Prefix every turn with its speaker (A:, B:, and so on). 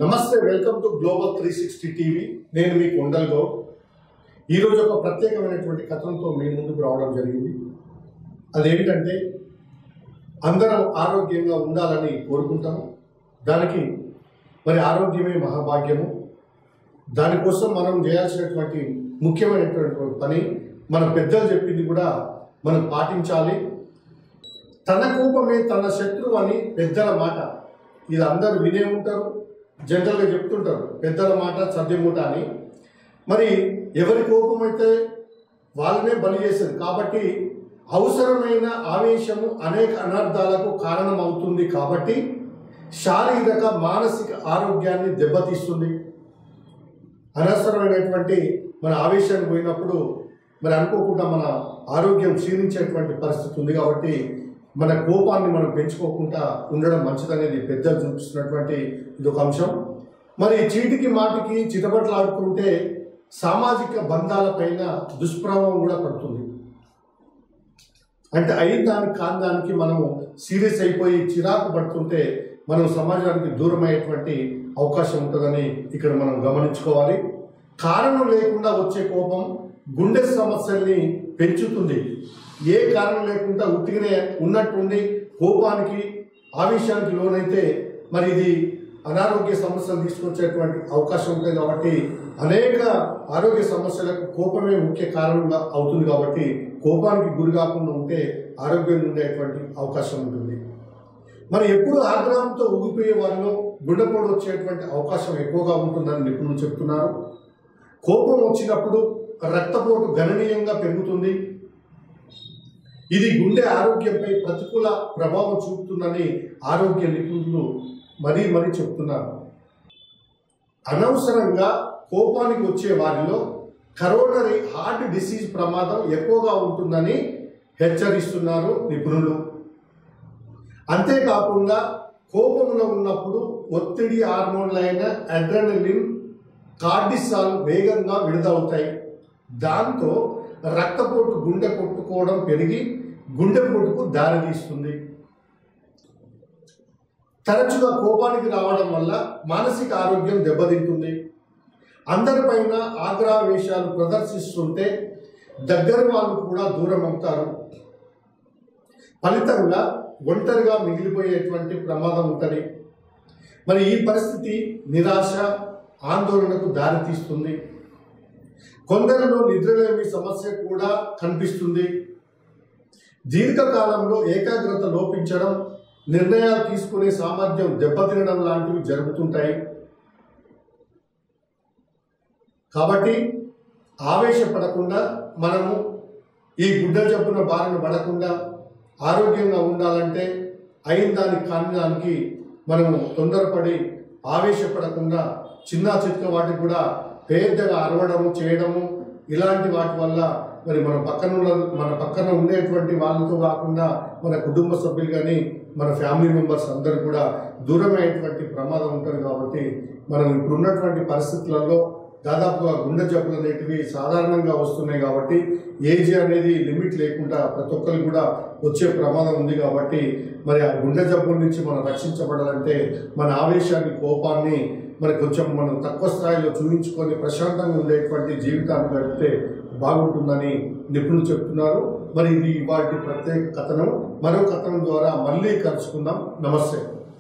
A: నమస్తే, welcome to global 360 TV. నేను మీ కొండల్ గౌడ్. ఈరోజు ఒక ప్రత్యేకమైనటువంటి కథనంతో మీ ముందుకు రావడం జరిగింది. అదేంటంటే అందరం ఆరోగ్యంగా ఉండాలని కోరుకుంటాము. దానికి మరి ఆరోగ్యమే మహాభాగ్యము. దానికోసం మనం చేయాల్సినటువంటి ముఖ్యమైనటువంటి పని మన పెద్దలు చెప్పింది కూడా మనం పాటించాలి. తన కోపమే తన శత్రువు అని పెద్దల మాట. ఇది అందరూ వినే ఉంటారు, జనరల్గా చెప్తుంటారు, పెద్దల మాట సద్యమూట అని. మరి ఎవరి కోపం అయితే వాళ్ళనే బలి చేసేది కాబట్టి అవసరమైన ఆవేశము అనేక అనర్థాలకు కారణం అవుతుంది. కాబట్టి శారీరక మానసిక ఆరోగ్యాన్ని దెబ్బతీస్తుంది. అనవసరమైనటువంటి మన ఆవేశానికి పోయినప్పుడు మరి అనుకోకుండా మన ఆరోగ్యం క్షీణించేటువంటి పరిస్థితి ఉంది. కాబట్టి మన కోపాన్ని మనం పెంచుకోకుండా ఉండడం మంచిదనేది పెద్దలు చూపిస్తున్నటువంటి ఇదొక అంశం. మరి చీటికి మాటికి చిటపట్లాడుతుంటే సామాజిక బంధాలపైన దుష్ప్రభావం కూడా పడుతుంది. అంటే అయిన దానికి కాని దానికి మనము సీరియస్ అయిపోయి చిరాకు పడుతుంటే మనం సమాజానికి దూరం అయ్యేటువంటి అవకాశం ఉంటుందని ఇక్కడ మనం గమనించుకోవాలి. కారణం లేకుండా వచ్చే కోపం గుండె సమస్యల్ని పెంచుతుంది. ఏ కారణం లేకుండా ఉట్టిగానే ఉన్నట్టుండి కోపానికి ఆవేశానికి లోనైతే మరి ఇది అనారోగ్య సమస్యలు తీసుకొచ్చేటువంటి అవకాశం ఉంటుంది. కాబట్టి అనేక ఆరోగ్య సమస్యలకు కోపమే ముఖ్య కారణంగా అవుతుంది. కాబట్టి కోపానికి గురి కాకుండా ఉంటే ఆరోగ్యంగా ఉండేటువంటి అవకాశం ఉంటుంది. మరి ఎప్పుడు ఆగ్రహంతో ఊగిపోయే వారిలో గుండెపోటు వచ్చేటువంటి అవకాశం ఎక్కువగా ఉంటుందని నిపుణులు చెప్తున్నారు. కోపం వచ్చినప్పుడు రక్తపోటు గణనీయంగా పెరుగుతుంది. ఇది గుండె ఆరోగ్యంపై ప్రతికూల ప్రభావం చూపుతుందని ఆరోగ్య నిపుణులు మరీ చెప్తున్నారు. అనవసరంగా కోపానికి వచ్చే వారిలో కరోనరీ హార్ట్ డిసీజ్ ప్రమాదం ఎక్కువగా ఉంటుందని హెచ్చరిస్తున్నారు నిపుణులు. అంతేకాకుండా కోపంలో ఉన్నప్పుడు ఒత్తిడి హార్మోన్లైన అడ్రెనలిన్, కార్టిసాల్ వేగంగా విడుదలవుతాయి. దాంతో రక్తపోటు, గుండె కొట్టుకోవడం పెరిగి గుండెపోటుకు దారితీస్తుంది. తరచుగా కోపానికి రావడం వల్ల మానసిక ఆరోగ్యం దెబ్బతింటుంది. అందరిపైన ఆగ్రహవేశాలు ప్రదర్శిస్తుంటే దగ్గర వాళ్ళు కూడా దూరం అవుతారు. ఫలితంగా ఒంటరిగా మిగిలిపోయేటువంటి ప్రమాదం ఉంటుంది. మరి ఈ పరిస్థితి నిరాశ, ఆందోళనకు దారితీస్తుంది. కొందరిలో నిద్రలేమి సమస్య కూడా కనిపిస్తుంది. దీర్ఘకాలంలో ఏకాగ్రత లోపించడం, నిర్ణయాలు తీసుకునే సామర్థ్యం దెబ్బతినడం లాంటివి జరుగుతుంటాయి. కాబట్టి ఆవేశపడకుండా మనము ఈ గుడ్డ జబ్బున బారిన పడకుండా ఆరోగ్యంగా ఉండాలంటే అయిన దానికి కాని దానికి మనము తొందరపడి ఆవేశపడకుండా చిన్న చిత్క వాటికి కూడా పెద్దగా అరవడము చేయడము ఇలాంటి వాటి వల్ల మరి మన పక్కన ఉండేటువంటి వాళ్ళతో కాకుండా మన కుటుంబ సభ్యులు కానీ మన ఫ్యామిలీ మెంబర్స్ అందరూ కూడా దూరమయ్యేటువంటి ప్రమాదం ఉంటుంది. కాబట్టి మనం ఇప్పుడున్నటువంటి పరిస్థితులలో దాదాపుగా గుండె జబ్బులు అనేటివి సాధారణంగా వస్తున్నాయి. కాబట్టి ఏజ్ అనేది లిమిట్ లేకుండా ప్రతి ఒక్కరికి కూడా వచ్చే ప్రమాదం ఉంది. కాబట్టి మరి ఆ గుండె జబ్బుల నుంచి మనం రక్షించబడాలంటే మన ఆవేశాన్ని, కోపాన్ని మరి కొంచెం మనం తక్కువ స్థాయిలో చూపించుకొని ప్రశాంతంగా ఉండేటువంటి జీవితాన్ని గడిపితే బాగుంటుందని నిపుణులు చెప్తున్నారు. మరి ఇది వాటి ప్రత్యేక కథనం. మరో కథనం ద్వారా మళ్ళీ కలుసుకుందాం. నమస్తే.